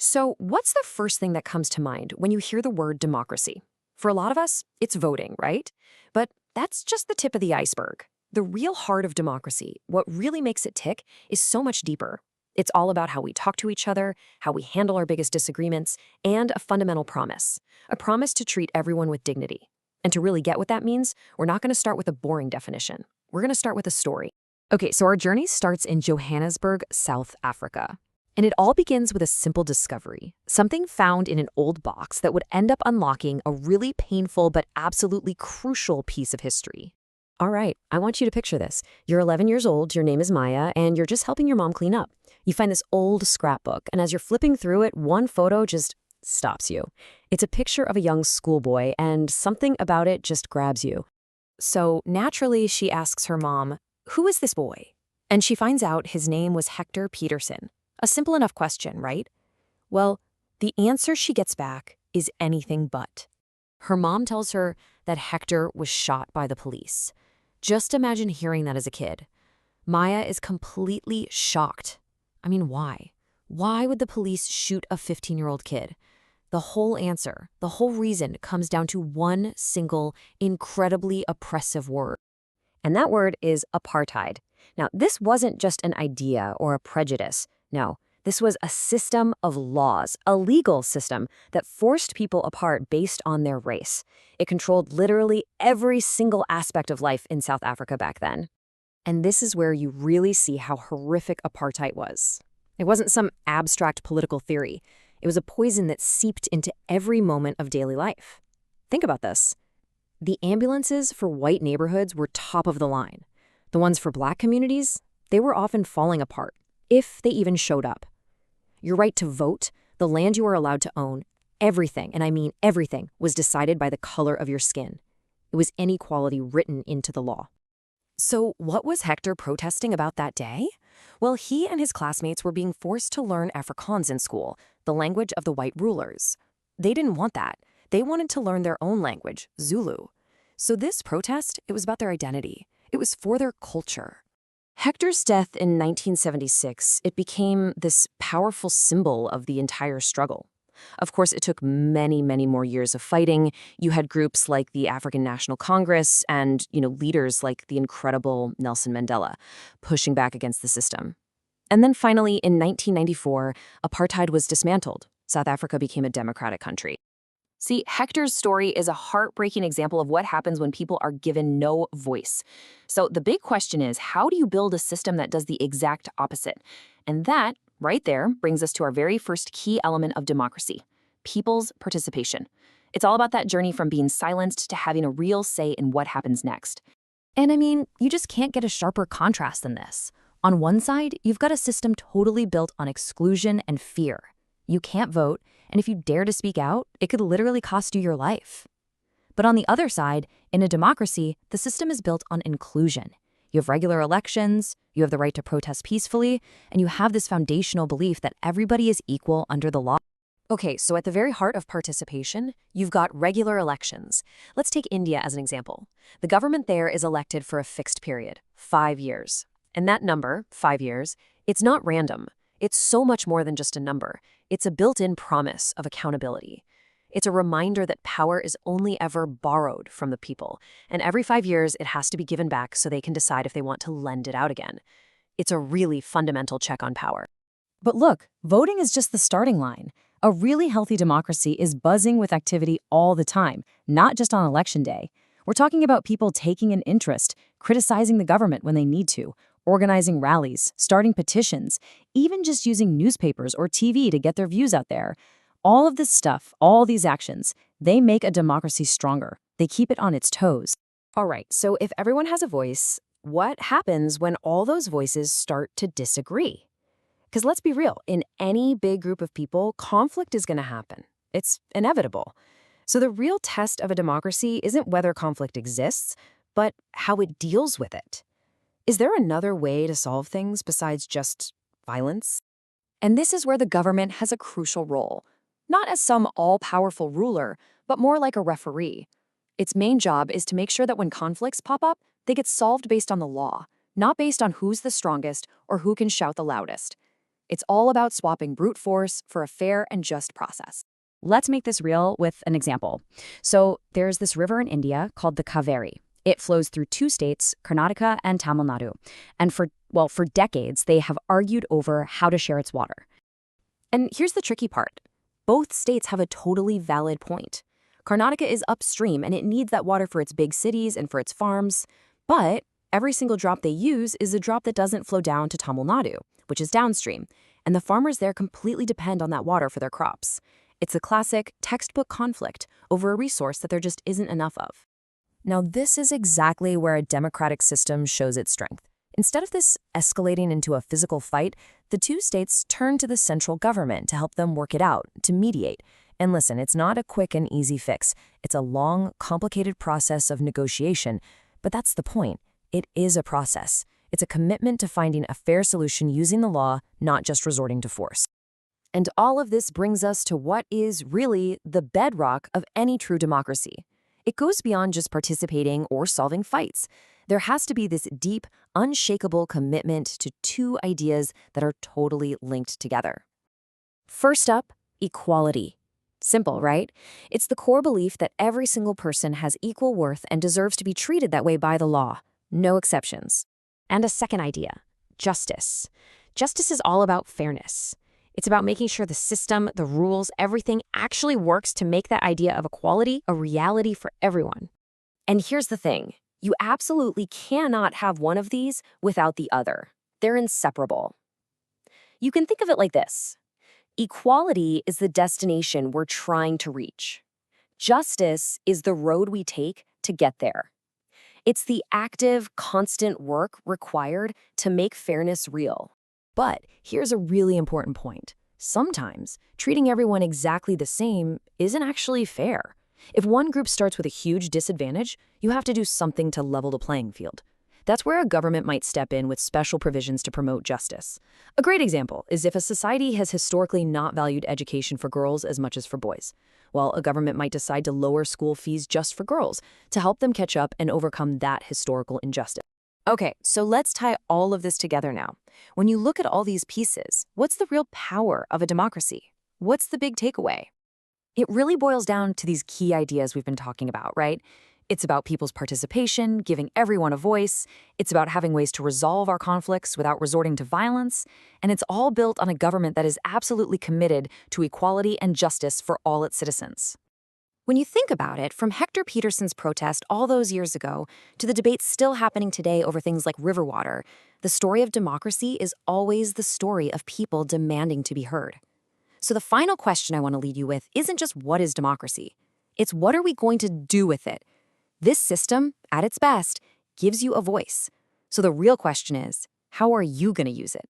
So, what's the first thing that comes to mind when you hear the word democracy? For a lot of us, it's voting, right? But that's just the tip of the iceberg. The real heart of democracy, what really makes it tick, is so much deeper. It's all about how we talk to each other, how we handle our biggest disagreements, and a fundamental promise a promise to treat everyone with dignity. And to really get what that means, we're not going to start with a boring definition. We're going to start with a story. Okay, so our journey starts in Johannesburg, South Africa. And it all begins with a simple discovery, something found in an old box that would end up unlocking a really painful but absolutely crucial piece of history. All right, I want you to picture this. You're 11 years old, your name is Maya, and you're just helping your mom clean up. You find this old scrapbook, and as you're flipping through it, one photo just stops you. It's a picture of a young schoolboy, and something about it just grabs you. So naturally, she asks her mom, "Who is this boy?" And she finds out his name was Hector Peterson. A simple enough question, right? Well, the answer she gets back is anything but. Her mom tells her that Hector was shot by the police. Just imagine hearing that as a kid. Maya is completely shocked. I mean, why? Why would the police shoot a 15-year-old kid? The whole answer, the whole reason comes down to one single, incredibly oppressive word. And that word is apartheid. Now, this wasn't just an idea or a prejudice. No, this was a system of laws, a legal system that forced people apart based on their race. It controlled literally every single aspect of life in South Africa back then. And this is where you really see how horrific apartheid was. It wasn't some abstract political theory. It was a poison that seeped into every moment of daily life. Think about this. The ambulances for white neighborhoods were top of the line. The ones for black communities, they were often falling apart, if they even showed up. Your right to vote, the land you were allowed to own, everything, and I mean everything, was decided by the color of your skin. It was inequality written into the law. So what was Hector protesting about that day? Well, he and his classmates were being forced to learn Afrikaans in school, the language of the white rulers. They didn't want that. They wanted to learn their own language, Zulu. So this protest, it was about their identity. It was for their culture. Hector's death in 1976, it became this powerful symbol of the entire struggle. Of course, it took many, many more years of fighting. You had groups like the African National Congress and, leaders like the incredible Nelson Mandela pushing back against the system. And then finally, in 1994, apartheid was dismantled. South Africa became a democratic country. See, Hector's story is a heartbreaking example of what happens when people are given no voice. So the big question is, how do you build a system that does the exact opposite? And that, right there, brings us to our very first key element of democracy, people's participation. It's all about that journey from being silenced to having a real say in what happens next. And I mean, you just can't get a sharper contrast than this. On one side, you've got a system totally built on exclusion and fear. You can't vote, and if you dare to speak out, it could literally cost you your life. But on the other side, in a democracy, the system is built on inclusion. You have regular elections, you have the right to protest peacefully, and you have this foundational belief that everybody is equal under the law. Okay, so at the very heart of participation, you've got regular elections. Let's take India as an example. The government there is elected for a fixed period, 5 years. And that number, 5 years, it's not random. It's so much more than just a number. It's a built-in promise of accountability. It's a reminder that power is only ever borrowed from the people, and every 5 years it has to be given back so they can decide if they want to lend it out again. It's a really fundamental check on power. But look, voting is just the starting line. A really healthy democracy is buzzing with activity all the time, not just on election day. We're talking about people taking an interest, criticizing the government when they need to, organizing rallies, starting petitions, even just using newspapers or TV to get their views out there. All of this stuff, all these actions, they make a democracy stronger. They keep it on its toes. All right, so if everyone has a voice, what happens when all those voices start to disagree? Because let's be real, in any big group of people, conflict is going to happen. It's inevitable. So the real test of a democracy isn't whether conflict exists, but how it deals with it. Is there another way to solve things besides just violence? And this is where the government has a crucial role. Not as some all-powerful ruler, but more like a referee. Its main job is to make sure that when conflicts pop up, they get solved based on the law, not based on who's the strongest or who can shout the loudest. It's all about swapping brute force for a fair and just process. Let's make this real with an example. So there's this river in India called the Kaveri. It flows through two states, Karnataka and Tamil Nadu. And for decades, they have argued over how to share its water. And here's the tricky part. Both states have a totally valid point. Karnataka is upstream and it needs that water for its big cities and for its farms. But every single drop they use is a drop that doesn't flow down to Tamil Nadu, which is downstream. And the farmers there completely depend on that water for their crops. It's a classic textbook conflict over a resource that there just isn't enough of. Now, this is exactly where a democratic system shows its strength. Instead of this escalating into a physical fight, the two states turn to the central government to help them work it out, to mediate. And listen, it's not a quick and easy fix. It's a long, complicated process of negotiation. But that's the point. It is a process. It's a commitment to finding a fair solution using the law, not just resorting to force. And all of this brings us to what is really the bedrock of any true democracy. It goes beyond just participating or solving fights. There has to be this deep, unshakable commitment to two ideas that are totally linked together. First up, equality. Simple, right? It's the core belief that every single person has equal worth and deserves to be treated that way by the law. No exceptions. And a second idea, justice. Justice is all about fairness. It's about making sure the system, the rules, everything actually works to make that idea of equality a reality for everyone. And here's the thing. You absolutely cannot have one of these without the other. They're inseparable. You can think of it like this. Equality is the destination we're trying to reach. Justice is the road we take to get there. It's the active, constant work required to make fairness real. But here's a really important point. Sometimes, treating everyone exactly the same isn't actually fair. If one group starts with a huge disadvantage, you have to do something to level the playing field. That's where a government might step in with special provisions to promote justice. A great example is if a society has historically not valued education for girls as much as for boys. Well, a government might decide to lower school fees just for girls to help them catch up and overcome that historical injustice. Okay, so let's tie all of this together now. When you look at all these pieces, what's the real power of a democracy? What's the big takeaway? It really boils down to these key ideas we've been talking about, right? It's about people's participation, giving everyone a voice. It's about having ways to resolve our conflicts without resorting to violence. And it's all built on a government that is absolutely committed to equality and justice for all its citizens. When you think about it, from Hector Peterson's protest all those years ago to the debates still happening today over things like river water, the story of democracy is always the story of people demanding to be heard. So the final question I want to lead you with isn't just what is democracy? It's what are we going to do with it? This system, at its best, gives you a voice. So the real question is, how are you going to use it?